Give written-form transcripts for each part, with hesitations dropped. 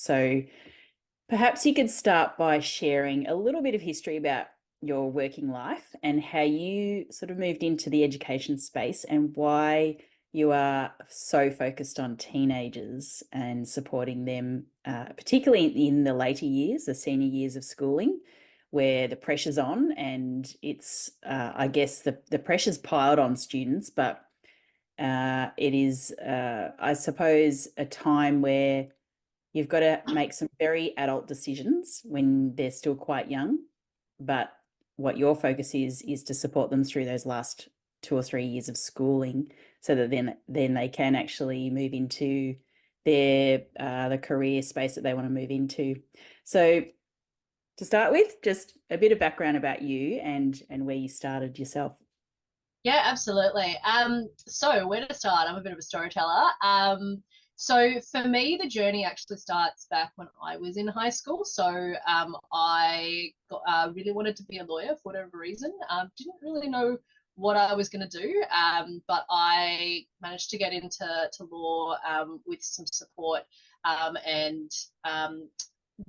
So perhaps you could start by sharing a little bit of history about your working life and how you sort of moved into the education space and why you are so focused on teenagers and supporting them, particularly in the later years, the senior years of schooling, where the pressure's on and it's, I guess, the pressure's piled on students, but it is, I suppose, a time where you've got to make some very adult decisions when they're still quite young, but what your focus is to support them through those last 2 or 3 years of schooling, so that then they can actually move into their the career space that they want to move into. So to start with, just a bit of background about you and where you started yourself. Yeah, absolutely. So where to start? I'm a bit of a storyteller. So for me, the journey actually starts back when I was in high school. So I really wanted to be a lawyer for whatever reason. Didn't really know what I was going to do, but I managed to get into law with some support and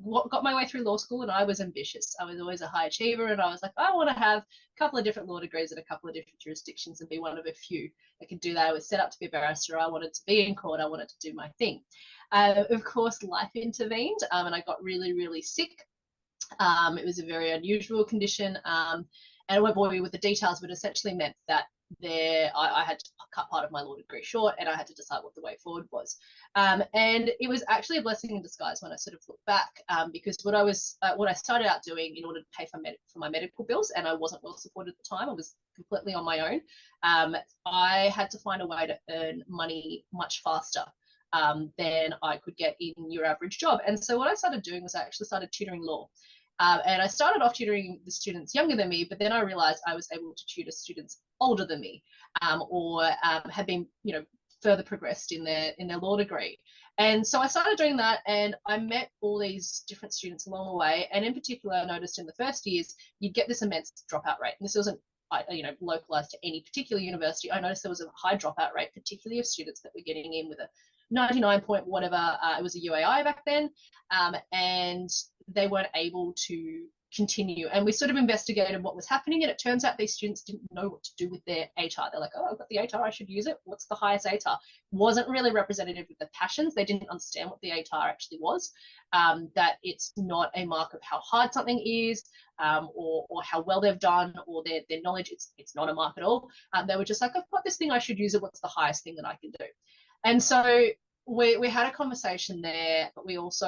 got my way through law school, and I was ambitious. I was always a high achiever, and I was like, I want to have a couple of different law degrees in a couple of different jurisdictions and be one of a few that could do that. I was set up to be a barrister. I wanted to be in court. I wanted to do my thing. Of course, life intervened, and I got really, really sick. It was a very unusual condition, and I won't bore you with the details, but essentially meant that I had to cut part of my law degree short, and I had to decide what the way forward was. And it was actually a blessing in disguise when I sort of look back, because what I started out doing in order to pay for my medical bills, and I wasn't well supported at the time. I was completely on my own. I had to find a way to earn money much faster than I could get in your average job. And so what I started doing was I actually started tutoring law. And I started off tutoring the students younger than me, but then I realized I was able to tutor students older than me, or had been, further progressed in their law degree. And so I started doing that, and I met all these different students along the way. And in particular, I noticed in the first years, you'd get this immense dropout rate. And this wasn't, localized to any particular university. I noticed there was a high dropout rate, particularly of students that were getting in with a 99 point whatever. It was a UAI back then, and they weren't able to continue. And we sort of investigated what was happening, and it turns out these students didn't know what to do with their ATAR. They're like, oh, I've got the ATAR, I should use it. What's the highest ATAR? Wasn't really representative of their passions. They didn't understand what the ATAR actually was, that it's not a mark of how hard something is, or how well they've done, or their knowledge. It's not a mark at all. They were just like, I've got this thing, I should use it. What's the highest thing that I can do? And so we had a conversation there, but we also